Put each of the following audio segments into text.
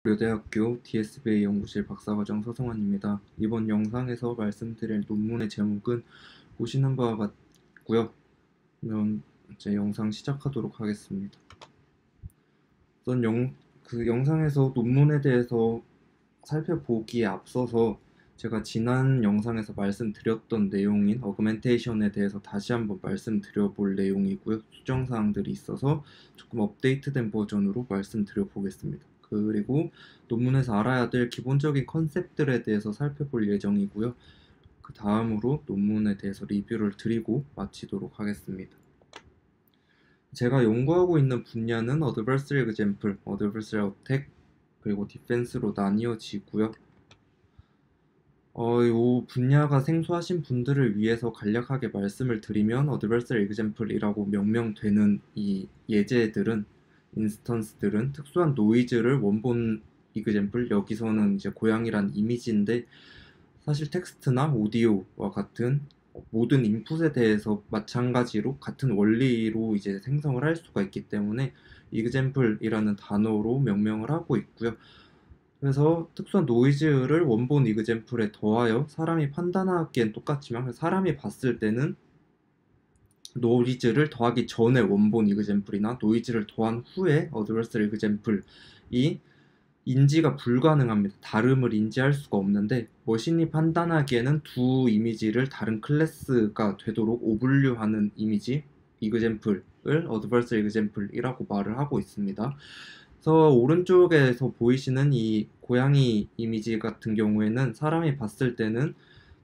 고려대학교 DSBA 연구실 박사과정 서성환입니다. 이번 영상에서 말씀드릴 논문의 제목은 보시는 바와 같고요. 그러면 이제 영상 시작하도록 하겠습니다. 그 영상에서 논문에 대해서 살펴보기에 앞서서 제가 지난 영상에서 말씀드렸던 내용인 어그멘테이션에 대해서 다시 한번 말씀드려볼 내용이고요. 수정사항들이 있어서 조금 업데이트된 버전으로 말씀드려 보겠습니다. 그리고 논문에서 알아야 될 기본적인 컨셉들에 대해서 살펴볼 예정이고요. 그 다음으로 논문에 대해서 리뷰를 드리고 마치도록 하겠습니다. 제가 연구하고 있는 분야는 Adversarial Example, Adversarial Attack, 그리고 디펜스로 나뉘어지고요. 이 분야가 생소하신 분들을 위해서 간략하게 말씀을 드리면 Adversarial Example이라고 명명되는 이 예제들은, 인스턴스들은 특수한 노이즈를 원본 example, 여기서는 이제 고양이란 이미지인데 사실 텍스트나 오디오와 같은 모든 인풋에 대해서 마찬가지로 같은 원리로 이제 생성을 할 수가 있기 때문에 example이라는 단어로 명명을 하고 있고요. 그래서 특수한 노이즈를 원본 example에 더하여 사람이 판단하기엔 똑같지만 사람이 봤을 때는 노이즈를 더하기 전에 원본 example이나 노이즈를 더한 후에 adversarial example이 인지가 불가능합니다. 다름을 인지할 수가 없는데 머신이 판단하기에는 두 이미지를 다른 클래스가 되도록 오분류하는 이미지 example을 adversarial example이라고 말을 하고 있습니다. 그래서 오른쪽에서 보이시는 이 고양이 이미지 같은 경우에는 사람이 봤을 때는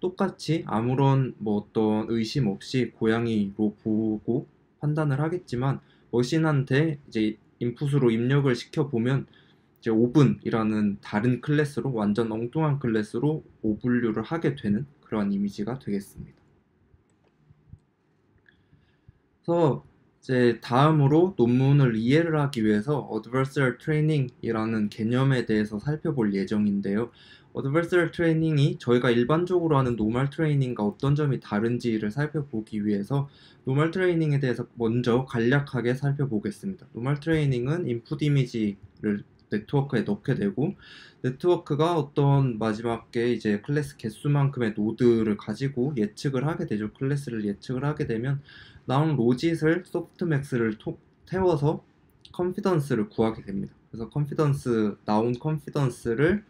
똑같이 아무런 어떤 의심 없이 고양이로 보고 판단을 하겠지만 머신한테 이제 인풋으로 입력을 시켜보면 이제 오븐이라는 다른 클래스로, 완전 엉뚱한 클래스로 오분류를 하게 되는 그러한 이미지가 되겠습니다. 그래서 이제 다음으로 논문을 이해를 하기 위해서 Adversarial Training이라는 개념에 대해서 살펴볼 예정인데요. Adversarial Training이 저희가 일반적으로 하는 Normal Training과 어떤 점이 다른지를 살펴보기 위해서 Normal Training에 대해서 먼저 간략하게 살펴보겠습니다. Normal Training은 인풋 이미지를 네트워크에 넣게 되고, 네트워크가 어떤 마지막에 이제 클래스 개수만큼의 노드를 가지고 예측을 하게 되죠. 클래스를 예측을 하게 되면 나온 로짓을 소프트맥스를 태워서 컨피던스를 구하게 됩니다. 그래서 나온 컨피던스를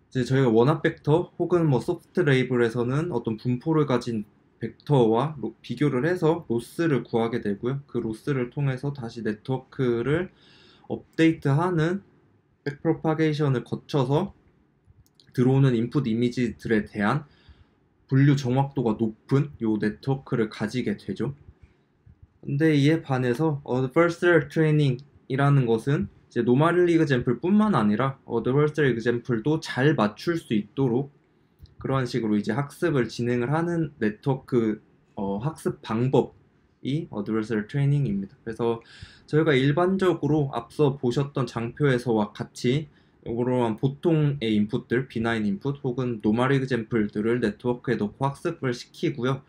이제 저희가 원합 벡터 혹은 소프트 레이블에서는 어떤 분포를 가진 벡터와 비교를 해서 로스를 구하게 되고요. 그 로스를 통해서 다시 네트워크를 업데이트하는 백프로파게이션을 거쳐서 들어오는 인풋 이미지들에 대한 분류 정확도가 높은 이 네트워크를 가지게 되죠. 근데 이에 반해서 Adversarial Training이라는 것은 이제 Normal Example 뿐만 아니라 Adversarial Example도 잘 맞출 수 있도록 그러한 식으로 이제 학습을 진행을 하는 네트워크 학습 방법이 Adversarial Training입니다. 그래서 저희가 일반적으로 앞서 보셨던 장표에서와 같이 이러한 보통의 인풋들, 비나인 인풋 혹은 노멀 example들을 네트워크에 넣고 학습을 시키고요.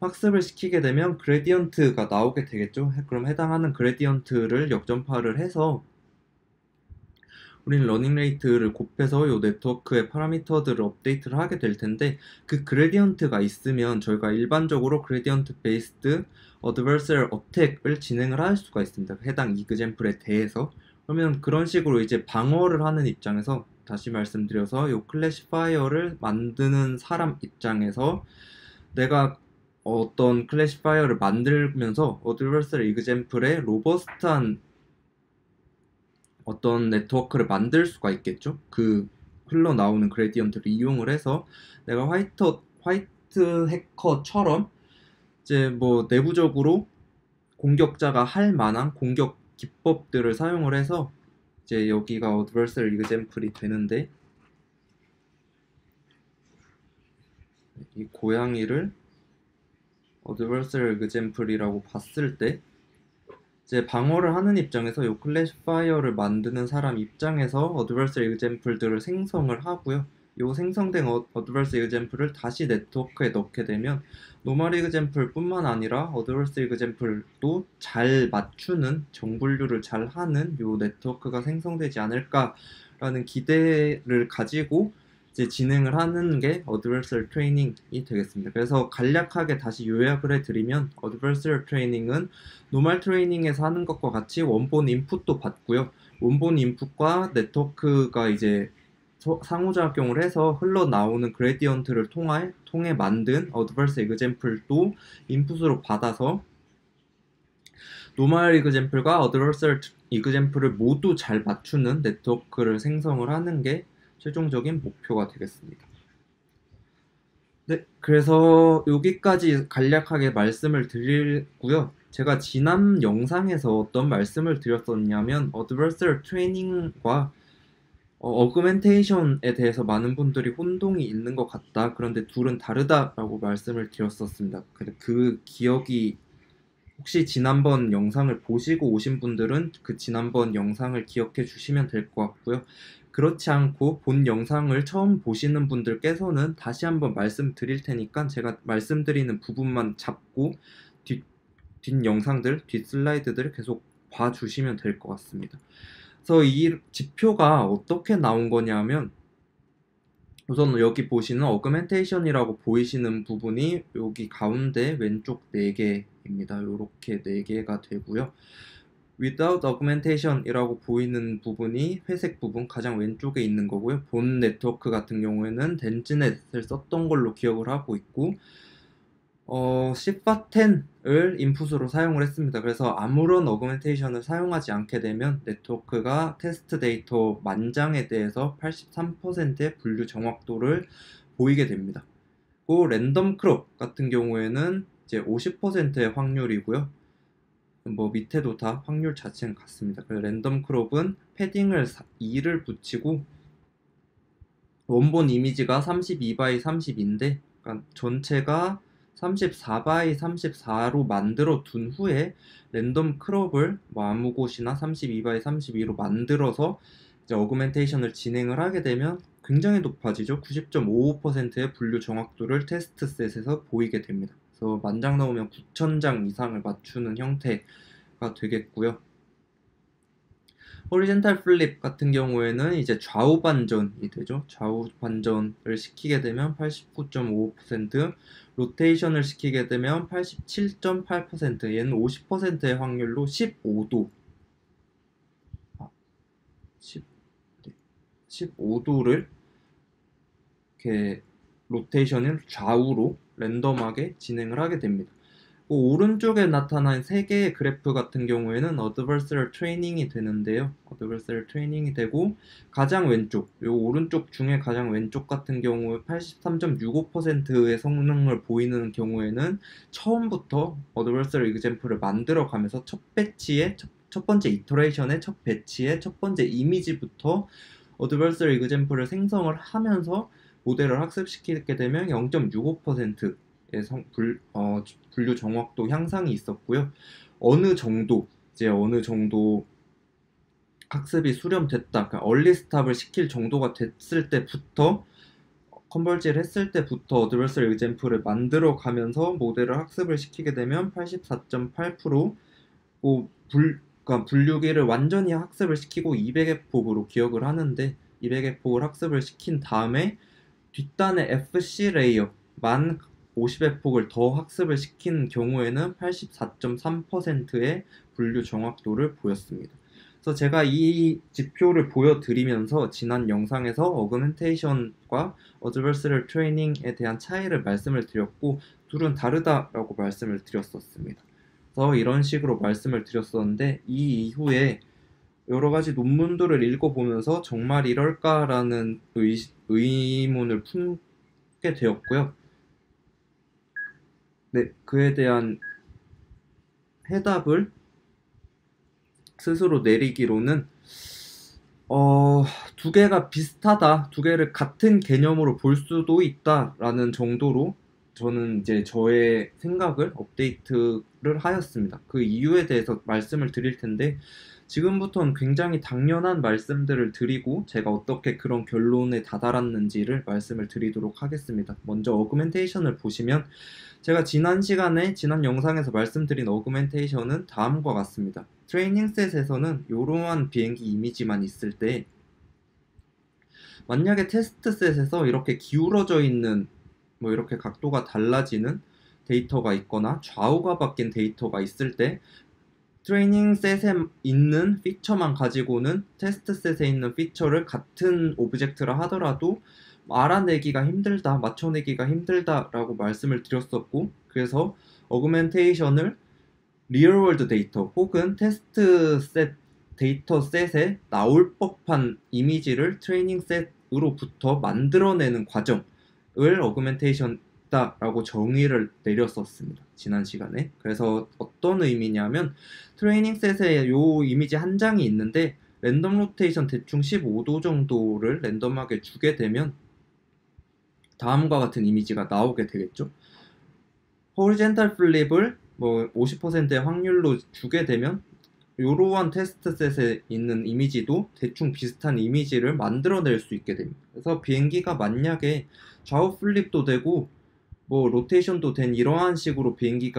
학습을 시키게 되면 그레디언트가 나오게 되겠죠. 그럼 해당하는 그레디언트를 역전파를 해서 우리는 러닝 레이트를 곱해서 이 네트워크의 파라미터들을 업데이트를 하게 될 텐데, 그 그레디언트가 있으면 저희가 일반적으로 그레디언트 베이스드 어드버서리얼 어택을 진행을 할 수가 있습니다. 해당 이그젬플에 대해서. 그러면 그런 식으로 이제 방어를 하는 입장에서, 다시 말씀드려서 이 클래시파이어를 만드는 사람 입장에서 내가 어떤 클래시파이어를 만들면서 어드버서리 이그젬플의 로버스트한 어떤 네트워크를 만들 수가 있겠죠. 그 흘러나오는 그레디언트를 이용을 해서 내가 화이트 해커처럼 이제 내부적으로 공격자가 할 만한 공격 기법들을 사용을 해서 이제 여기가 adversarial example이 되는데, 이 고양이를 adversarial example이라고 봤을 때 이제 방어를 하는 입장에서 이 클래시파이어를 만드는 사람 입장에서 adversarial example들을 생성을 하고요. 이 생성된 어드버스 example을 다시 네트워크에 넣게 되면 노멀 example 뿐만 아니라 어드버스 example도 잘 맞추는 정분류를 잘 하는 이 네트워크가 생성되지 않을까라는 기대를 가지고 이제 진행을 하는 게 어드버설 트레이닝이 되겠습니다. 그래서 간략하게 다시 요약을 해드리면 어드버설 트레이닝은 노멀 트레이닝에서 하는 것과 같이 원본 인풋도 받고요. 원본 인풋과 네트워크가 이제 상호작용을 해서 흘러나오는 그레디언트를 통해 만든 어드버스 example도 인풋으로 받아서 노멀 example과 어드버설 example을 모두 잘 맞추는 네트워크를 생성을 하는 게 최종적인 목표가 되겠습니다. 네, 그래서 여기까지 간략하게 말씀을 드리고요. 제가 지난 영상에서 어떤 말씀을 드렸었냐면 어드버설 트레이닝과 어그멘테이션에 대해서 많은 분들이 혼동이 있는 것 같다. 그런데 둘은 다르다라고 말씀을 드렸었습니다. 근데 그 기억이 혹시 지난번 영상을 보시고 오신 분들은 그 지난번 영상을 기억해 주시면 될 것 같고요. 그렇지 않고 본 영상을 처음 보시는 분들께서는 다시 한번 말씀드릴 테니까 제가 말씀드리는 부분만 잡고 뒷 영상들, 뒷 슬라이드들을 계속 봐주시면 될 것 같습니다. 그래서 이 지표가 어떻게 나온 거냐면 우선 여기 보시는 어그멘테이션이라고 보이시는 부분이 여기 가운데 왼쪽 4개입니다. 이렇게 4개가 되고요. Without augmentation 이라고 보이는 부분이 회색 부분 가장 왼쪽에 있는 거고요. 본 네트워크 같은 경우에는 덴즈넷을 썼던 걸로 기억을 하고 있고 CIFAR10을 인풋으로 사용을 했습니다. 그래서 아무런 어그멘테이션을 사용하지 않게 되면 네트워크가 테스트 데이터 만장에 대해서 83%의 분류 정확도를 보이게 됩니다. 그 랜덤 크롭 같은 경우에는 이제 50%의 확률이고요. 뭐 밑에도 다 확률 자체는 같습니다. 그래서 랜덤 크롭은 패딩을 2를 붙이고 원본 이미지가 32by 32인데 그러니까 전체가 34by 34로 만들어 둔 후에 랜덤 크롭을 뭐 아무 곳이나 32by 32로 만들어서 이제 어그멘테이션을 진행을 하게 되면 굉장히 높아지죠. 90.55%의 분류 정확도를 테스트 셋에서 보이게 됩니다. 그래서 만장 넣으면 9,000장 이상을 맞추는 형태가 되겠고요. 호리젠탈 플립 같은 경우에는 이제 좌우 반전이 되죠. 좌우 반전을 시키게 되면 89.55%, 로테이션을 시키게 되면 87.8%, 얘는 50%의 확률로 15도, 15도를 이렇게 로테이션을 좌우로 랜덤하게 진행을 하게 됩니다. 오른쪽에 나타난 3개의 그래프 같은 경우에는 어드버설 트레이닝이 되는데요. 어드버설 트레이닝이 되고 가장 왼쪽, 요 오른쪽 중에 가장 왼쪽 같은 경우에 83.65%의 성능을 보이는 경우에는 처음부터 어드버설 example을 만들어 가면서 첫 배치의 첫 번째 이터레이션의 첫 배치의 첫 번째 이미지부터 어드버설 example을 생성을 하면서 모델을 학습시키게 되면 0.65%의 분류 정확도 향상이 있었고요. 어느 정도 학습이 수렴됐다, 그러니까 얼리 스탑을 시킬 정도가 됐을 때부터 컨버지를 했을 때부터 어드버설 example을 만들어 가면서 모델을 학습을 시키게 되면 84.8%, 그러니까 분류기를 완전히 학습을 시키고 200의 폭으로 기억을 하는데 200의 폭을 학습을 시킨 다음에 뒷단의 FC 레이어만 50의 폭을 더 학습을 시킨 경우에는 84.3%의 분류 정확도를 보였습니다. 그래서 제가 이 지표를 보여드리면서 지난 영상에서 어그멘테이션과 어드버설 트레이닝에 대한 차이를 말씀을 드렸고 둘은 다르다라고 말씀을 드렸었습니다. 그래서 이런 식으로 말씀을 드렸었는데 이 이후에 여러 가지 논문들을 읽어보면서 정말 이럴까라는 의문을 품게 되었고요. 네, 그에 대한 해답을 스스로 내리기로는 두 개가 비슷하다, 두 개를 같은 개념으로 볼 수도 있다라는 정도로 저는 이제 저의 생각을 업데이트를 하였습니다. 그 이유에 대해서 말씀을 드릴 텐데 지금부터는 굉장히 당연한 말씀들을 드리고 제가 어떻게 그런 결론에 다다랐는지를 말씀을 드리도록 하겠습니다. 먼저 어그멘테이션을 보시면 제가 지난 영상에서 말씀드린 어그멘테이션은 다음과 같습니다. 트레이닝셋에서는 이러한 비행기 이미지만 있을 때 만약에 테스트셋에서 이렇게 기울어져 있는 뭐 이렇게 각도가 달라지는 데이터가 있거나 좌우가 바뀐 데이터가 있을 때 트레이닝 셋에 있는 피처만 가지고는 테스트 셋에 있는 피처를 같은 오브젝트라 하더라도 알아내기가 힘들다, 맞춰내기가 힘들다 라고 말씀을 드렸었고, 그래서 어그멘테이션을 리얼월드 데이터 혹은 테스트 셋 데이터 셋에 나올 법한 이미지를 트레이닝 셋으로부터 만들어내는 과정을 어그멘테이션 라고 정의를 내렸었습니다. 지난 시간에. 그래서 어떤 의미냐면 트레이닝 셋에 요 이미지 한 장이 있는데 랜덤 로테이션 대충 15도 정도를 랜덤하게 주게 되면 다음과 같은 이미지가 나오게 되겠죠. 호리젠탈 플립을 뭐 50%의 확률로 주게 되면 이러한 테스트 셋에 있는 이미지도 대충 비슷한 이미지를 만들어낼 수 있게 됩니다. 그래서 비행기가 만약에 좌우 플립도 되고 뭐 로테이션도 된 이러한 식으로 비행기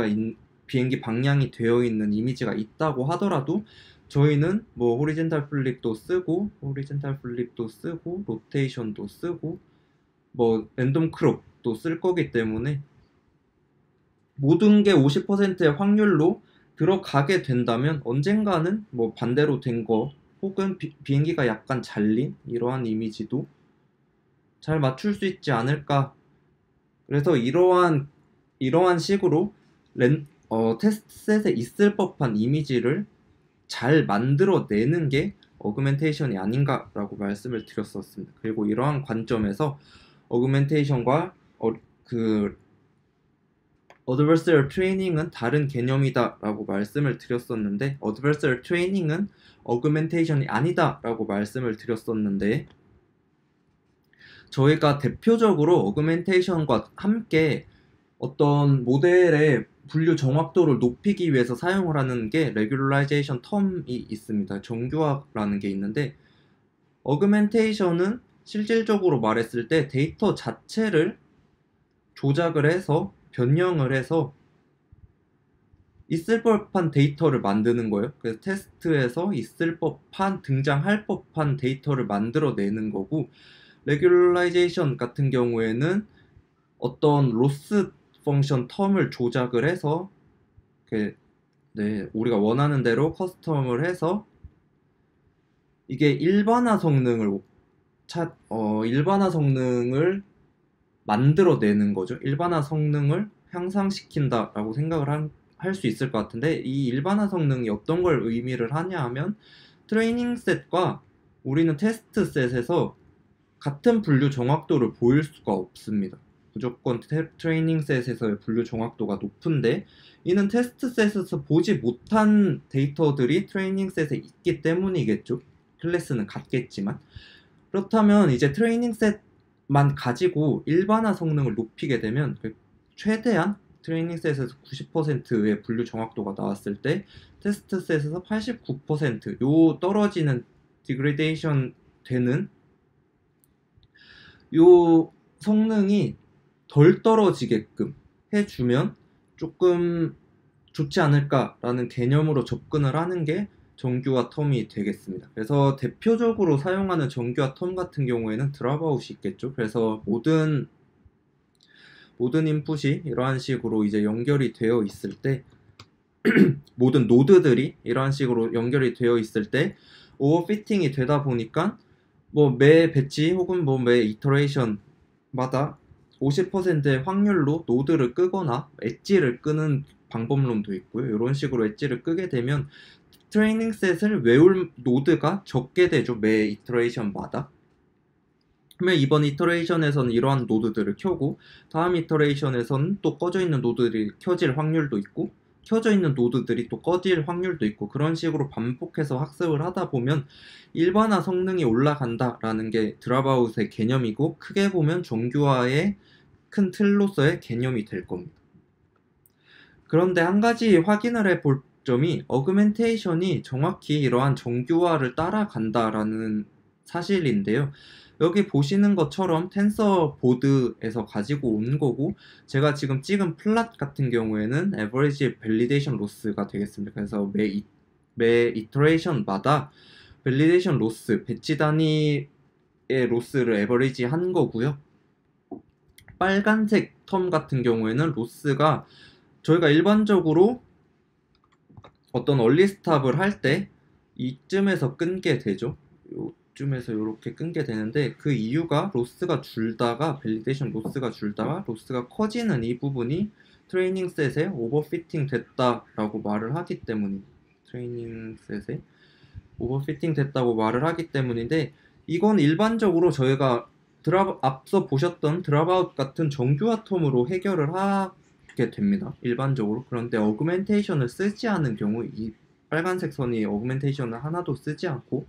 방향이 되어 있는 이미지가 있다고 하더라도 저희는 뭐 호리젠탈 플립도 쓰고 로테이션도 쓰고 뭐 랜덤 크롭도 쓸 거기 때문에 모든 게 50%의 확률로 들어가게 된다면 언젠가는 뭐 반대로 된 거 혹은 비행기가 약간 잘린 이러한 이미지도 잘 맞출 수 있지 않을까. 그래서 이러한 식으로 테스트셋에 있을 법한 이미지를 잘 만들어내는 게 어그멘테이션이 아닌가라고 말씀을 드렸었습니다. 그리고 이러한 관점에서 어그멘테이션과 어드버서럴 트레이닝은 다른 개념이다 라고 말씀을 드렸었는데 어드버서럴 트레이닝은 어그멘테이션이 아니다 라고 말씀을 드렸었는데 저희가 대표적으로 어그멘테이션과 함께 어떤 모델의 분류 정확도를 높이기 위해서 사용을 하는 게 레귤라이제이션 텀이 있습니다. 정규화라는 게 있는데 어그멘테이션은 실질적으로 말했을 때 데이터 자체를 조작을 해서 변형을 해서 있을 법한 데이터를 만드는 거예요. 그래서 테스트에서 있을 법한 등장할 법한 데이터를 만들어내는 거고 레귤라이제이션 같은 경우에는 어떤 로스 펑션 텀을 조작을 해서 우리가 원하는 대로 커스텀을 해서 이게 일반화 성능을 만들어내는 거죠. 일반화 성능을 향상시킨다라고 생각을 할 수 있을 것 같은데 이 일반화 성능이 어떤 걸 의미를 하냐 하면 트레이닝 셋과 우리는 테스트 셋에서 같은 분류 정확도를 보일 수가 없습니다. 무조건 트레이닝 셋에서의 분류 정확도가 높은데 이는 테스트 셋에서 보지 못한 데이터들이 트레이닝 셋에 있기 때문이겠죠. 클래스는 같겠지만 그렇다면 이제 트레이닝 셋만 가지고 일반화 성능을 높이게 되면 최대한 트레이닝 셋에서 90%의 분류 정확도가 나왔을 때 테스트 셋에서 89% 요 떨어지는 디그레데이션 되는 요 성능이 덜 떨어지게끔 해주면 조금 좋지 않을까라는 개념으로 접근을 하는 게 정규화 텀이 되겠습니다. 그래서 대표적으로 사용하는 정규화 텀 같은 경우에는 드랍아웃이 있겠죠. 그래서 모든 인풋이 이러한 식으로 이제 연결이 되어 있을 때 모든 노드들이 이러한 식으로 연결이 되어 있을 때 오버피팅이 되다 보니까 뭐 매 배치 혹은 뭐 매 이터레이션마다 50%의 확률로 노드를 끄거나 엣지를 끄는 방법론도 있고요. 이런 식으로 엣지를 끄게 되면 트레이닝 셋을 외울 노드가 적게 되죠. 매 이터레이션마다. 그러면 이번 이터레이션에서는 이러한 노드들을 켜고 다음 이터레이션에서는 또 꺼져 있는 노드들이 켜질 확률도 있고 켜져 있는 노드들이 또 꺼질 확률도 있고 그런 식으로 반복해서 학습을 하다 보면 일반화 성능이 올라간다라는 게 드랍아웃의 개념이고 크게 보면 정규화의 큰 틀로서의 개념이 될 겁니다. 그런데 한 가지 확인을 해볼 점이 어그멘테이션이 정확히 이러한 정규화를 따라간다라는 사실인데요. 여기 보시는 것처럼 텐서 보드에서 가지고 온 거고, 제가 지금 찍은 플랫 같은 경우에는 average validation loss가 되겠습니다. 그래서 매 이터레이션마다 밸리데이션 로스, 배치 단위의 로스를 에버리지 한 거고요. 빨간색 텀 같은 경우에는 로스가 저희가 일반적으로 어떤 얼리 스탑을 할 때 이쯤에서 끊게 되죠. 요쯤에서 이렇게 끊게 되는데, 그 이유가 로스가 줄다가 밸리데이션 로스가 줄다가 로스가 커지는 이 부분이 트레이닝 셋에 오버피팅 됐다라고 말을 하기 때문입니다. 트레이닝 셋에 오버피팅 됐다고 말을 하기 때문인데, 이건 일반적으로 저희가 앞서 보셨던 드랍아웃 같은 정규화 텀으로 해결을 하게 됩니다. 일반적으로. 그런데 어그멘테이션을 쓰지 않은 경우, 이 빨간색 선이 어그멘테이션을 하나도 쓰지 않고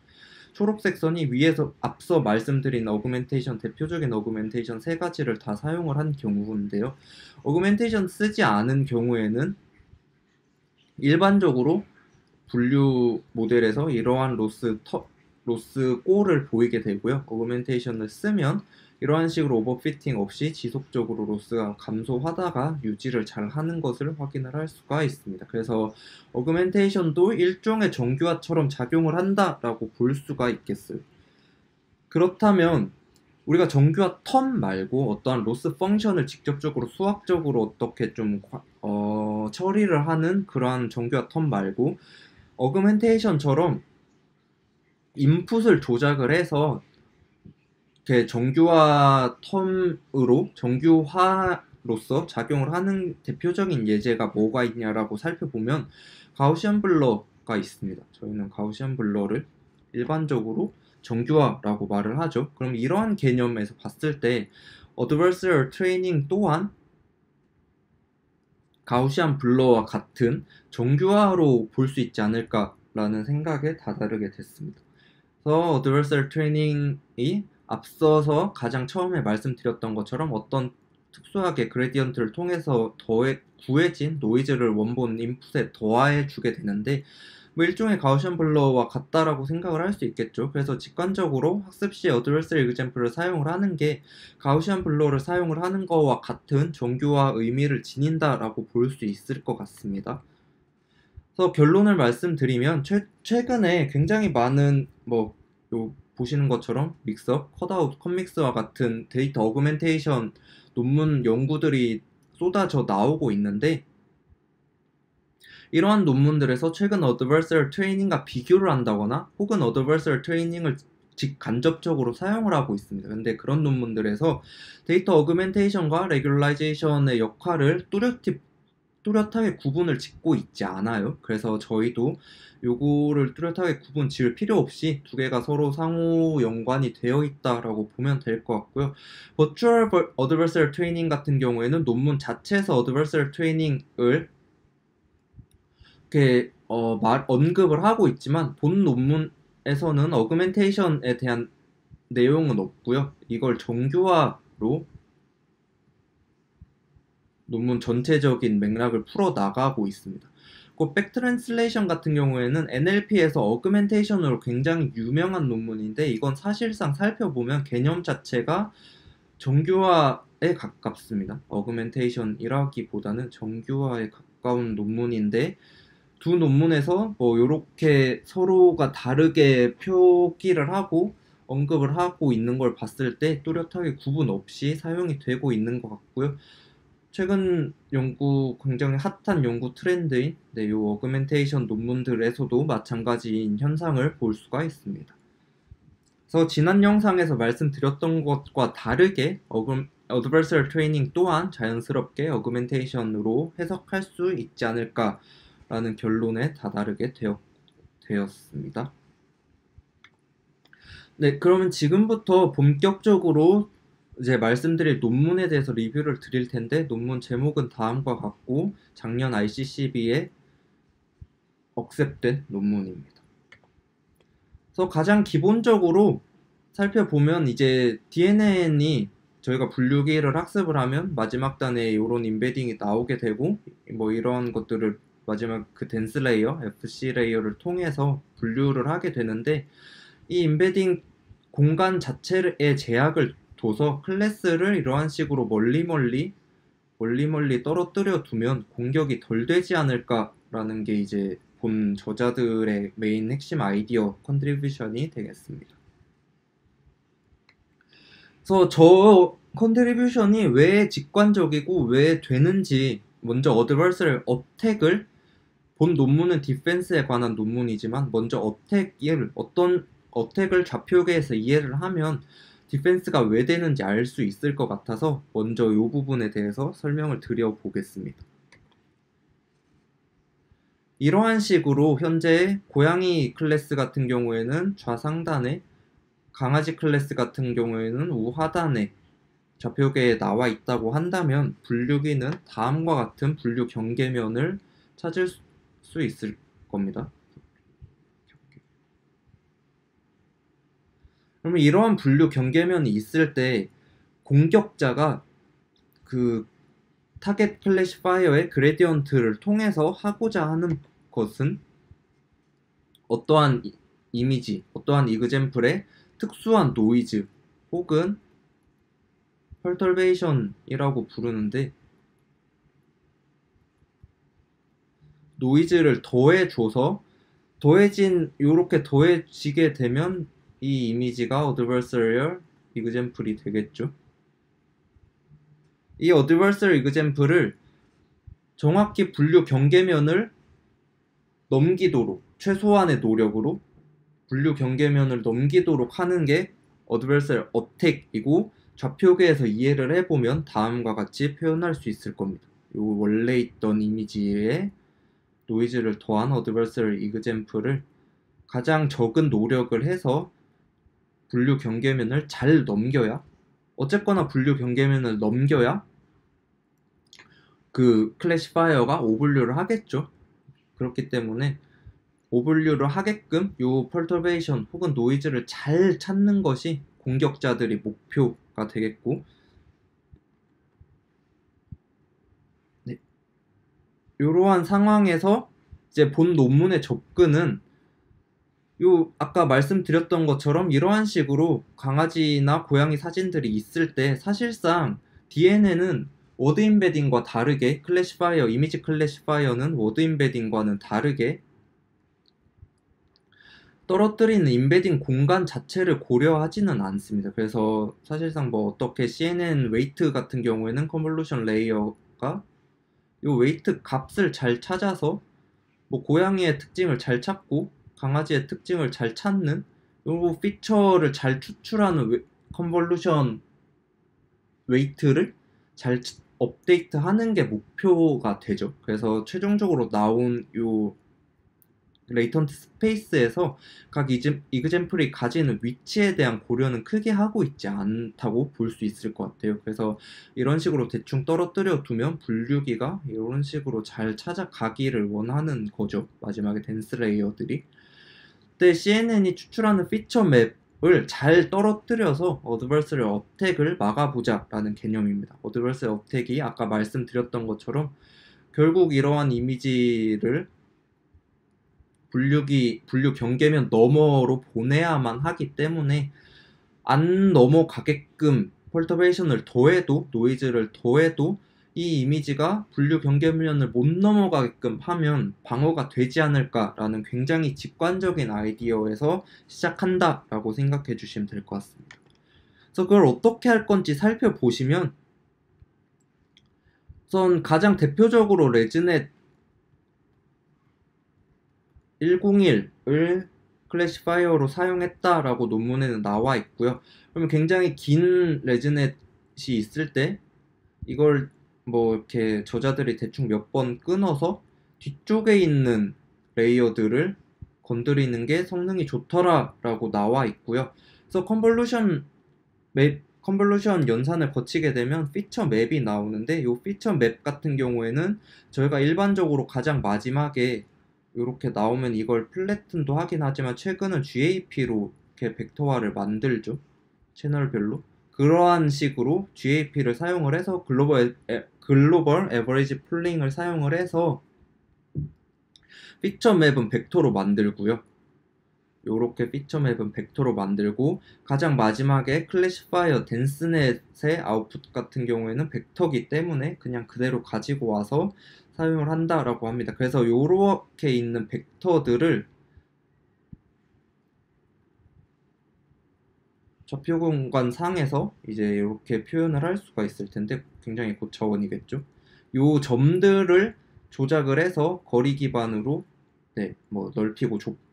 초록색 선이 위에서 앞서 말씀드린 어그멘테이션, 대표적인 어그멘테이션 세 가지를 다 사용을 한 경우인데요. 어그멘테이션 쓰지 않은 경우에는 일반적으로 분류 모델에서 이러한 로스 꼴을 보이게 되고요. 어그멘테이션을 쓰면 이러한 식으로 오버피팅 없이 지속적으로 로스가 감소하다가 유지를 잘 하는 것을 확인을 할 수가 있습니다. 그래서 어그멘테이션도 일종의 정규화처럼 작용을 한다라고 볼 수가 있겠어요. 그렇다면 우리가 정규화 텀 말고 어떠한 로스 펑션을 직접적으로 수학적으로 어떻게 좀 처리를 하는 그러한 정규화 텀 말고 어그멘테이션처럼 인풋을 조작을 해서 이렇게 정규화 텀으로 정규화로서 작용을 하는 대표적인 예제가 뭐가 있냐라고 살펴보면 가우시안 블러가 있습니다. 저희는 가우시안 블러를 일반적으로 정규화라고 말을 하죠. 그럼 이러한 개념에서 봤을 때 어드버서리얼 트레이닝 또한 가우시안 블러와 같은 정규화로 볼 수 있지 않을까라는 생각에 다다르게 됐습니다. 그래서 어드버서리얼 트레이닝이 앞서서 가장 처음에 말씀드렸던 것처럼 어떤 특수하게 그레디언트를 통해서 구해진 노이즈를 원본 인풋에 더해 주게 되는데, 뭐 일종의 가우시안 블러와 같다라고 생각을 할 수 있겠죠. 그래서 직관적으로 학습 시에 어드버서리 example를 사용을 하는 게 가우시안 블러를 사용을 하는 거와 같은 정규화 의미를 지닌다라고 볼 수 있을 것 같습니다. 그래서 결론을 말씀드리면 최근에 굉장히 많은 보시는 것처럼 믹스업, 컷아웃, 컷믹스와 같은 데이터 어그멘테이션 논문 연구들이 쏟아져 나오고 있는데, 이러한 논문들에서 최근 어드버서리얼 트레이닝과 비교를 한다거나 혹은 어드버서리얼 트레이닝을 직간접적으로 사용을 하고 있습니다. 근데 그런 논문들에서 데이터 어그멘테이션과 레귤라이제이션의 역할을 뚜렷하게 구분을 짓고 있지 않아요. 그래서 저희도 요거를 뚜렷하게 구분 지을 필요 없이 두 개가 서로 상호 연관이 되어 있다라고 보면 될 것 같고요. 버추얼 어드버서리얼 트레이닝 같은 경우에는 논문 자체에서 어드버서리얼 트레이닝을 이렇게 언급을 하고 있지만 본 논문에서는 어그멘테이션에 대한 내용은 없고요. 이걸 정규화로 논문 전체적인 맥락을 풀어 나가고 있습니다. 그 백트랜슬레이션 같은 경우에는 NLP에서 어그멘테이션으로 굉장히 유명한 논문인데, 이건 사실상 살펴보면 개념 자체가 정규화에 가깝습니다. 어그멘테이션이라기보다는 정규화에 가까운 논문인데, 두 논문에서 요렇게 서로가 다르게 표기를 하고 언급을 하고 있는 걸 봤을 때 뚜렷하게 구분 없이 사용이 되고 있는 것 같고요. 최근 굉장히 핫한 연구 트렌드인 요 어그멘테이션 논문들에서도 마찬가지인 현상을 볼 수가 있습니다. 그래서 지난 영상에서 말씀드렸던 것과 다르게 어드버서리얼 트레이닝 또한 자연스럽게 어그멘테이션으로 해석할 수 있지 않을까라는 결론에 다다르게 되었습니다. 네, 그러면 지금부터 본격적으로 이제 말씀드릴 논문에 대해서 리뷰를 드릴 텐데, 논문 제목은 다음과 같고 작년 ICCB에 억셉된 논문입니다. 그래서 가장 기본적으로 살펴보면 이제 DNN이 저희가 분류기를 학습을 하면 마지막 단에 이런 임베딩이 나오게 되고 이런 것들을 마지막 그 덴스 레이어, FC 레이어를 통해서 분류를 하게 되는데, 이 임베딩 공간 자체에 제약을 둬서 클래스를 이러한 식으로 멀리 떨어뜨려 두면 공격이 덜 되지 않을까라는 게 이제 본 저자들의 메인 핵심 아이디어 컨트리뷰션이 되겠습니다. 그래서 저 컨트리뷰션이 왜 직관적이고 왜 되는지, 먼저 어드버서리 어택을, 본 논문은 디펜스에 관한 논문이지만 먼저 어떤 어택을 좌표계에서 이해를 하면 디펜스가 왜 되는지 알 수 있을 것 같아서 먼저 이 부분에 대해서 설명을 드려보겠습니다. 이러한 식으로 현재 고양이 클래스 같은 경우에는 좌상단에, 강아지 클래스 같은 경우에는 우하단에 좌표계에 나와 있다고 한다면 분류기는 다음과 같은 분류 경계면을 찾을 수 있을 겁니다. 그러면 이러한 분류 경계면이 있을 때 공격자가 그 타겟 클래시파이어의 그레디언트를 통해서 하고자 하는 것은 어떠한 이미지, 어떠한 이그젬플의 특수한 노이즈 혹은 펄터베이션이라고 부르는데, 노이즈를 더해줘서 요렇게 더해지게 되면 이 이미지가 어드버서리얼 이그젬플이 되겠죠. 이 어드버서리 이그젬플을 정확히 분류 경계면을 넘기도록, 최소한의 노력으로 분류 경계면을 넘기도록 하는 게 어드버서리 어택이고, 좌표계에서 이해를 해보면 다음과 같이 표현할 수 있을 겁니다. 요 원래 있던 이미지에 노이즈를 더한 어드버서리 이그젬플을 가장 적은 노력을 해서 분류 경계면을 잘 넘겨야, 어쨌거나 분류 경계면을 넘겨야 그 클래시파이어가 오분류를 하겠죠. 그렇기 때문에 오분류를 하게끔 요 펄터베이션 혹은 노이즈를 잘 찾는 것이 공격자들의 목표가 되겠고, 네. 이러한 상황에서 이제 본 논문의 접근은 아까 말씀드렸던 것처럼 이러한 식으로 강아지나 고양이 사진들이 있을 때 사실상 DNN은 워드 임베딩과 다르게, 이미지 클래시파이어는 워드 임베딩과는 다르게 떨어뜨리는 임베딩 공간 자체를 고려하지는 않습니다. 그래서 사실상 뭐 어떻게 CNN 웨이트 같은 경우에는 컨볼루션 레이어가 이 웨이트 값을 잘 찾아서 뭐 고양이의 특징을 잘 찾고 강아지의 특징을 잘 찾는 요 피처를 잘 추출하는 컨볼루션 웨이트를 잘 업데이트하는 게 목표가 되죠. 그래서 최종적으로 나온 요 레이턴트 스페이스에서 각 이그젬플이 가지는 위치에 대한 고려는 크게 하고 있지 않다고 볼 수 있을 것 같아요. 그래서 이런 식으로 대충 떨어뜨려 두면 분류기가 이런 식으로 잘 찾아가기를 원하는 거죠. 마지막에 댄스 레이어들이. 그때 CNN이 추출하는 피처 맵을 잘 떨어뜨려서 어드버서리 어택을 막아보자 라는 개념입니다. 어드버서리 어택이 아까 말씀드렸던 것처럼 결국 이러한 이미지를 분류 경계면 너머로 보내야만 하기 때문에 안 넘어가게끔 펄터베이션을 더해도, 노이즈를 더해도 이 이미지가 분류 경계면을 못 넘어가게끔 하면 방어가 되지 않을까라는 굉장히 직관적인 아이디어에서 시작한다라고 생각해 주시면 될 것 같습니다. 그래서 그걸 어떻게 할 건지 살펴보시면 우선 가장 대표적으로 레즈넷 101을 클래시파이어로 사용했다라고 논문에는 나와 있고요. 그러면 굉장히 긴 레즈넷이 있을 때 이걸 뭐 이렇게 저자들이 대충 몇 번 끊어서 뒤쪽에 있는 레이어들을 건드리는 게 성능이 좋더라라고 나와 있고요. 그래서 컨볼루션 연산을 거치게 되면 피처 맵이 나오는데 이 피처 맵 같은 경우에는 저희가 일반적으로 가장 마지막에 이렇게 나오면 이걸 플래튼도 하긴 하지만 최근은 GAP로 이렇게 벡터화를 만들죠. 채널별로. 그러한 식으로 GAP를 사용을 해서 글로벌 에버리지 풀링을 사용을 해서 피처 맵은 벡터로 만들고요. 요렇게 피처 맵은 벡터로 만들고, 가장 마지막에 클래시파이어 댄스넷의 아웃풋 같은 경우에는 벡터기 때문에 그냥 그대로 가지고 와서 사용을 한다라고 합니다. 그래서 요렇게 있는 벡터들을 좌표 공간 상에서 이제 이렇게 표현을 할 수가 있을 텐데, 굉장히 고차원이겠죠. 요 점들을 조작을 해서 거리 기반으로 뭐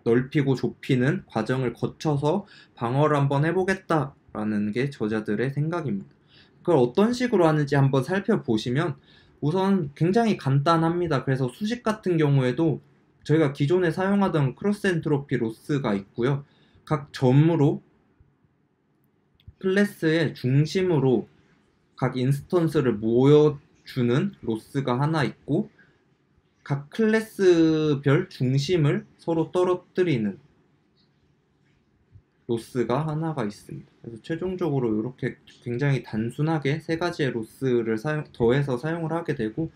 넓히고 좁히는 과정을 거쳐서 방어를 한번 해보겠다라는 게 저자들의 생각입니다. 그걸 어떤 식으로 하는지 한번 살펴보시면 우선 굉장히 간단합니다. 그래서 수식 같은 경우에도 저희가 기존에 사용하던 크로스 엔트로피 로스가 있고요. 각 점으로 클래스의 중심으로 각 인스턴스를 모여주는 로스가 하나 있고, 각 클래스별 중심을 서로 떨어뜨리는 로스가 하나가 있습니다. 그래서 최종적으로 이렇게 굉장히 단순하게 세 가지의 로스를 더해서 사용을 하게 되고,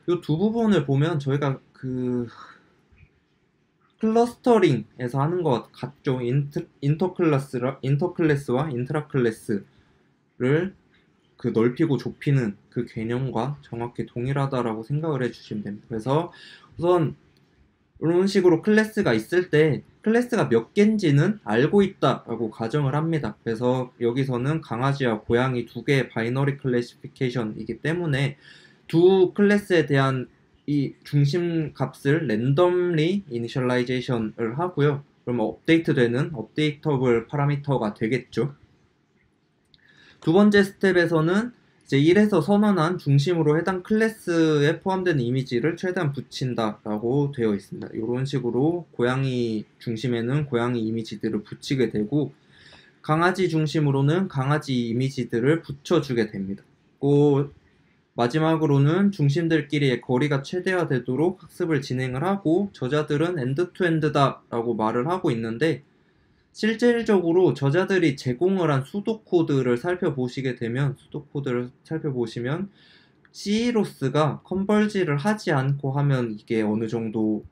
이 두 부분을 보면 저희가 그 클러스터링에서 하는 것 같죠. 인터클래스와 인트라클래스를 그 넓히고 좁히는 그 개념과 정확히 동일하다라고 생각을 해주시면 됩니다. 그래서 우선 이런 식으로 클래스가 있을 때 클래스가 몇 개인지는 알고 있다라고 가정을 합니다. 그래서 여기서는 강아지와 고양이 두 개의 바이너리 클래시피케이션이기 때문에 두 클래스에 대한 이 중심 값을 랜덤리 이니셜라이제이션을 하고요. 그러면 업데이트되는 업데이터블 파라미터가 되겠죠. 두 번째 스텝에서는 이제 1에서 선언한 중심으로 해당 클래스에 포함된 이미지를 최대한 붙인다라고 되어 있습니다. 이런 식으로 고양이 중심에는 고양이 이미지들을 붙이게 되고, 강아지 중심으로는 강아지 이미지들을 붙여주게 됩니다. 또 마지막으로는 중심들끼리의 거리가 최대화되도록 학습을 진행을 하고, 저자들은 엔드-투-엔드다라고 말을 하고 있는데, 실질적으로 저자들이 제공을 한 수도 코드를 살펴보시면 C로스가 컨벌지를 하지 않고 하면 이게 어느 정도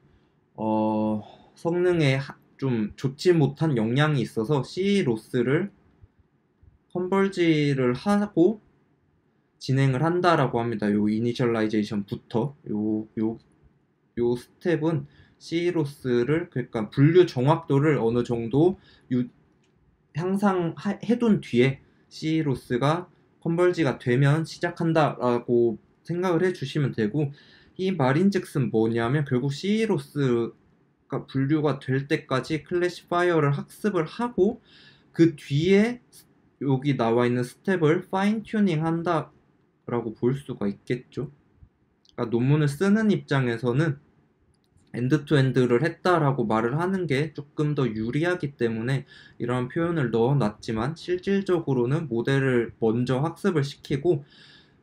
성능에 좀 좋지 못한 영향이 있어서 C로스를 컨벌지를 하고 진행을 한다라고 합니다. 요 이니셜라이제이션부터 요 스텝은 C로스를, 그러니까 분류 정확도를 어느 정도 향상해둔 뒤에 C로스가 컨벌지가 되면 시작한다라고 생각을 해주시면 되고, 이 말인즉슨 뭐냐면 결국 C로스가 분류가 될 때까지 클래시파이어를 학습을 하고, 그 뒤에 여기 나와 있는 스텝을 파인 튜닝 한다라고 볼 수가 있겠죠. 그러니까 논문을 쓰는 입장에서는 엔드-투-엔드를 했다라고 말을 하는 게 조금 더 유리하기 때문에 이런 표현을 넣어놨지만, 실질적으로는 모델을 먼저 학습을 시키고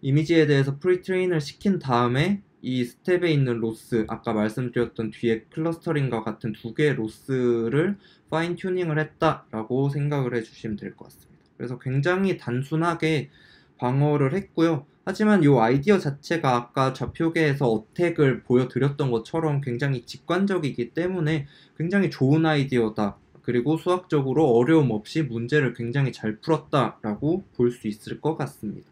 이미지에 대해서 프리트레인을 시킨 다음에 이 스텝에 있는 로스, 아까 말씀드렸던 뒤에 클러스터링과 같은 두 개의 로스를 파인 튜닝을 했다라고 생각을 해주시면 될 것 같습니다. 그래서 굉장히 단순하게 방어를 했고요. 하지만 이 아이디어 자체가 아까 좌표계에서 어택을 보여드렸던 것처럼 굉장히 직관적이기 때문에 굉장히 좋은 아이디어다. 그리고 수학적으로 어려움 없이 문제를 굉장히 잘 풀었다라고 볼 수 있을 것 같습니다.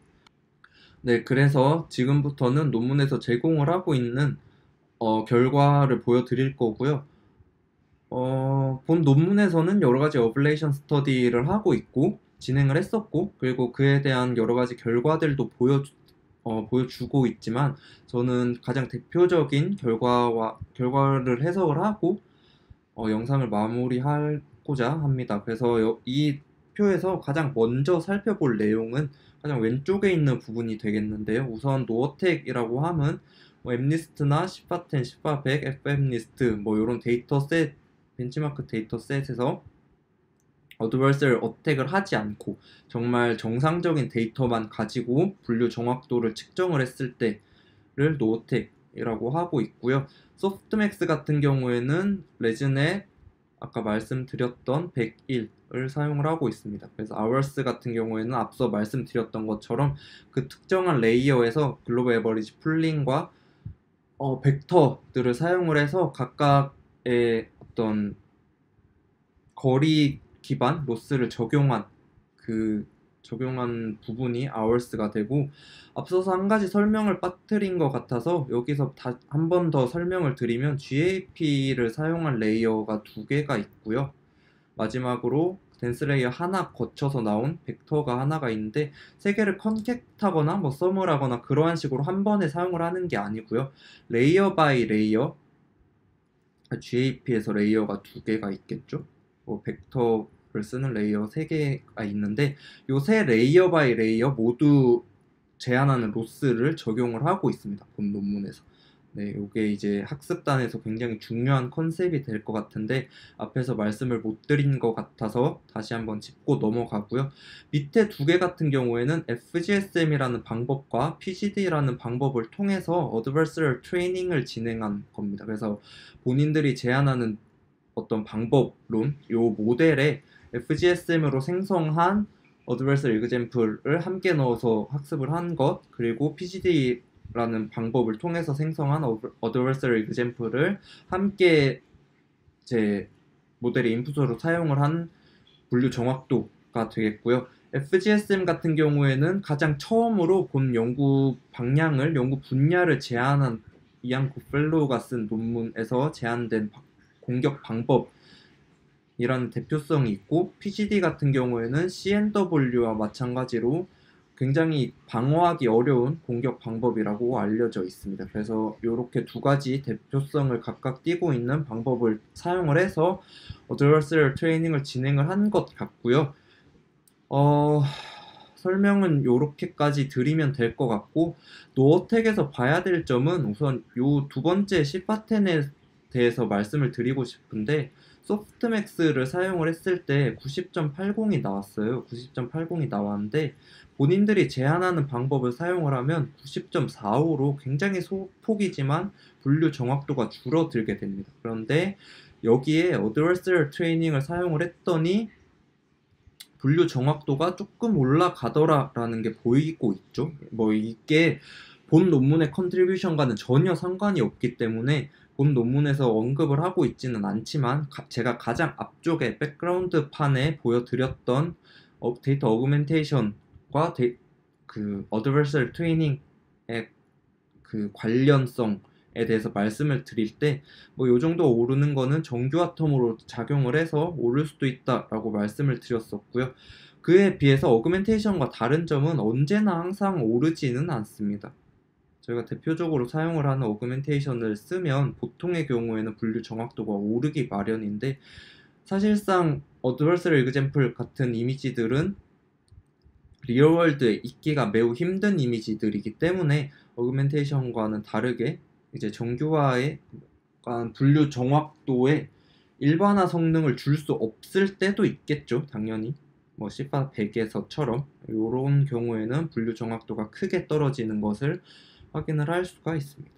네, 그래서 지금부터는 논문에서 제공을 하고 있는 결과를 보여드릴 거고요. 본 논문에서는 여러 가지 어블레이션 스터디를 하고 있고 진행을 했었고, 그리고 그에 대한 여러 가지 결과들도 보여주고 있지만, 저는 가장 대표적인 결과를 해석을 하고 영상을 마무리하고자 합니다. 그래서 이 표에서 가장 먼저 살펴볼 내용은 가장 왼쪽에 있는 부분이 되겠는데요. 우선 노어텍이라고 하면 엠리스트나 시파10, 시파100, FM리스트 뭐 이런 데이터셋, 벤치마크 데이터셋에서 어드버서리 어택을 하지 않고 정말 정상적인 데이터만 가지고 분류 정확도를 측정을 했을 때를 노어텍이라고 하고 있고요. 소프트맥스 같은 경우에는 레즈넷 아까 말씀드렸던 101을 사용을 하고 있습니다. 그래서 hours 같은 경우에는 앞서 말씀드렸던 것처럼 그 특정한 레이어에서 글로벌 에버리지 풀링과 벡터들을 사용을 해서 각각의 어떤 거리 기반 로스를 적용한 부분이 hours가 되고, 앞서서 한 가지 설명을 빠뜨린 것 같아서 여기서 한 번 더 설명을 드리면 GAP를 사용한 레이어가 두 개가 있고요. 마지막으로 덴스 레이어 하나 거쳐서 나온 벡터가 하나가 있는데, 세 개를 컨택하거나 뭐 서물하거나 그러한 식으로 한 번에 사용을 하는 게 아니고요. 레이어 바이 레이어, GAP에서 레이어가 두 개가 있겠죠. 뭐 벡터를 쓰는 레이어 세 개가 있는데, 요 세 레이어 바이 레이어 모두 제한하는 로스를 적용을 하고 있습니다. 본 논문에서. 네, 요게 이제 학습단에서 굉장히 중요한 컨셉이 될 것 같은데 앞에서 말씀을 못 드린 것 같아서 다시 한번 짚고 넘어가고요. 밑에 두 개 같은 경우에는 FGSM이라는 방법과 PGD라는 방법을 통해서 Adversarial Training을 진행한 겁니다. 그래서 본인들이 제안하는 어떤 방법론, 요 모델에 FGSM으로 생성한 Adversarial Example을 함께 넣어서 학습을 한 것, 그리고 PGD라는 방법을 통해서 생성한 Adversarial Example을 함께 제 모델의 인풋으로 사용을 한 분류 정확도가 되겠고요. FGSM 같은 경우에는 가장 처음으로 본 연구 방향을, 연구 분야를 제안한 이안 굿펠로우가 쓴 논문에서 제안된 공격 방법이라는 대표성이 있고, PGD 같은 경우에는 CNW와 마찬가지로 굉장히 방어하기 어려운 공격 방법이라고 알려져 있습니다. 그래서 이렇게 두 가지 대표성을 각각 띠고 있는 방법을 사용을 해서 Adversarial Training을 진행을 한 것 같고요. 설명은 이렇게까지 드리면 될 것 같고, 노어텍에서 봐야 될 점은 우선 요 두 번째 시파텐에 대해서 말씀을 드리고 싶은데, 소프트맥스를 사용을 했을 때 90.80이 나왔어요. 90.80이 나왔는데 본인들이 제안하는 방법을 사용을 하면 90.45로 굉장히 소폭이지만 분류 정확도가 줄어들게 됩니다. 그런데 여기에 Adversarial Training을 사용을 했더니 분류 정확도가 조금 올라가더라라는 게 보이고 있죠. 뭐 이게 본 논문의 컨트리뷰션과는 전혀 상관이 없기 때문에 본 논문에서 언급을 하고 있지는 않지만, 제가 가장 앞쪽에 백그라운드 판에 보여드렸던 데이터 어그멘테이션과 그 Adversarial Training의 그 관련성에 대해서 말씀을 드릴 때, 뭐 요 정도 오르는 거는 정규 아톰으로 작용을 해서 오를 수도 있다라고 말씀을 드렸었고요. 그에 비해서 어그멘테이션과 다른 점은 언제나 항상 오르지는 않습니다. 저희가 대표적으로 사용을 하는 어그멘테이션을 쓰면 보통의 경우에는 분류 정확도가 오르기 마련인데, 사실상 Adversarial Example 같은 이미지들은 리얼월드에 있기가 매우 힘든 이미지들이기 때문에 어그멘테이션과는 다르게 이제 정규화의 분류 정확도에 일반화 성능을 줄 수 없을 때도 있겠죠. 당연히 뭐 시파 100에서처럼 이런 경우에는 분류 정확도가 크게 떨어지는 것을 확인을 할 수가 있습니다.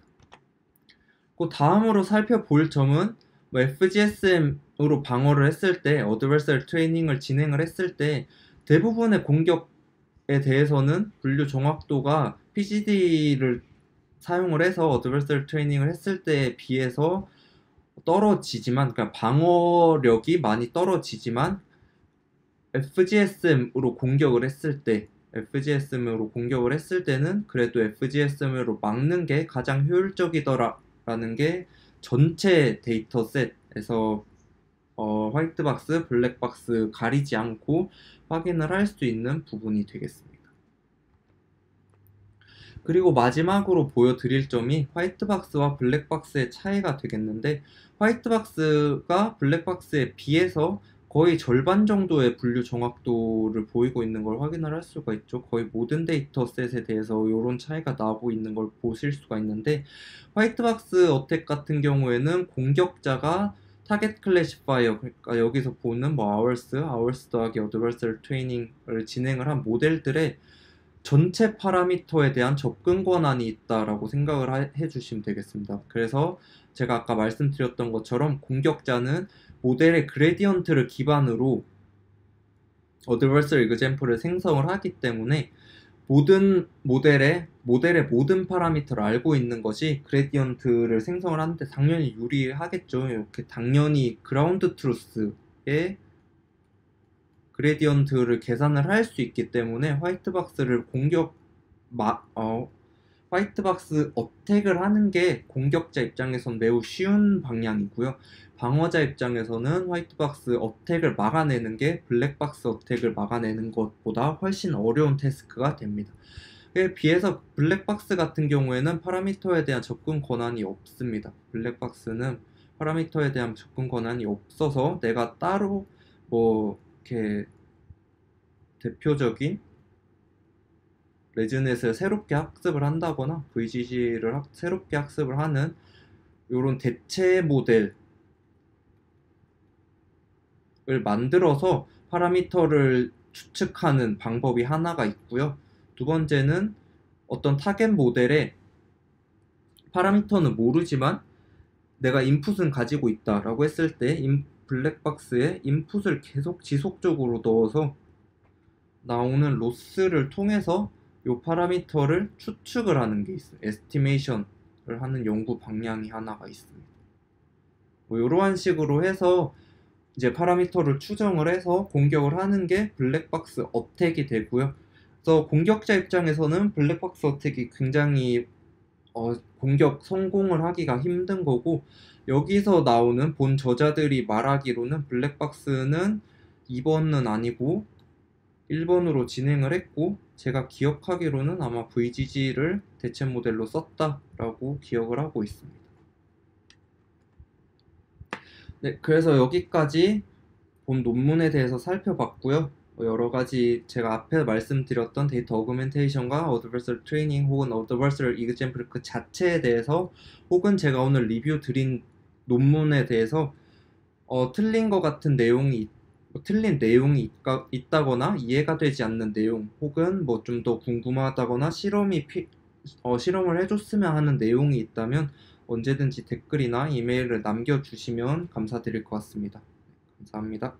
그 다음으로 살펴볼 점은 뭐 FGSM으로 방어를 했을 때, Adversarial Training을 진행을 했을 때 대부분의 공격에 대해서는 분류 정확도가 PGD를 사용을 해서 Adversarial Training을 했을 때에 비해서 떨어지지만, 그러니까 방어력이 많이 떨어지지만 FGSM으로 공격을 했을 때는 그래도 FGSM으로 막는 게 가장 효율적이더라라는 게 전체 데이터셋에서 화이트박스, 블랙박스 가리지 않고 확인을 할 수 있는 부분이 되겠습니다. 그리고 마지막으로 보여드릴 점이 화이트박스와 블랙박스의 차이가 되겠는데, 화이트박스가 블랙박스에 비해서 거의 절반 정도의 분류 정확도를 보이고 있는 걸 확인을 할 수가 있죠. 거의 모든 데이터셋에 대해서 이런 차이가 나고 있는 걸 보실 수가 있는데, 화이트박스 어택 같은 경우에는 공격자가 타겟 클래시파이어, 그러니까 여기서 보는 뭐 hours 더하기 Adversarial Training을 진행을 한 모델들의 전체 파라미터에 대한 접근 권한이 있다라고 생각을 해주시면 되겠습니다. 그래서 제가 아까 말씀드렸던 것처럼 공격자는 모델의 그레디언트를 기반으로 Adversarial Example을 생성을 하기 때문에 모델의 모든 파라미터를 알고 있는 것이 그레디언트를 생성을 하는데 당연히 유리하겠죠. 이렇게 당연히 그라운드 트루스의 그레디언트를 계산을 할 수 있기 때문에 화이트박스 어택을 하는 게 공격자 입장에선 매우 쉬운 방향이고요. 방어자 입장에서는 화이트박스 어택을 막아내는 게 블랙박스 어택을 막아내는 것보다 훨씬 어려운 태스크가 됩니다. 그에 비해서 블랙박스 같은 경우에는 파라미터에 대한 접근 권한이 없습니다. 블랙박스는 파라미터에 대한 접근 권한이 없어서 내가 따로 뭐 이렇게 대표적인 레즈넷을 새롭게 학습을 한다거나 VGC를 새롭게 학습을 하는 이런 대체 모델을 만들어서 파라미터를 추측하는 방법이 하나가 있고요. 두 번째는 어떤 타겟 모델에 파라미터는 모르지만 내가 인풋은 가지고 있다라고 했을 때 블랙박스에 인풋을 계속 지속적으로 넣어서 나오는 로스를 통해서 이 파라미터를 추측을 하는 게 있어요. 에스티메이션을 하는 연구 방향이 하나가 있습니다. 뭐 이러한 식으로 해서 이제 파라미터를 추정을 해서 공격을 하는 게 블랙박스 어택이 되고요. 그래서 공격자 입장에서는 블랙박스 어택이 굉장히 공격 성공을 하기가 힘든 거고, 여기서 나오는 본 저자들이 말하기로는 블랙박스는 2번은 아니고 1번으로 진행을 했고, 제가 기억하기로는 아마 VGG를 대체 모델로 썼다라고 기억을 하고 있습니다. 네, 그래서 여기까지 본 논문에 대해서 살펴봤고요. 여러 가지 제가 앞에 말씀드렸던 데이터 어그멘테이션과 어드버서럴 트레이닝 혹은 어드버서럴 이그젠플 그 자체에 대해서, 혹은 제가 오늘 리뷰 드린 논문에 대해서 틀린 것 같은 내용이 틀린 내용이 있다거나 이해가 되지 않는 내용, 혹은 뭐 좀 더 궁금하다거나 실험을 해줬으면 하는 내용이 있다면 언제든지 댓글이나 이메일을 남겨주시면 감사드릴 것 같습니다. 감사합니다.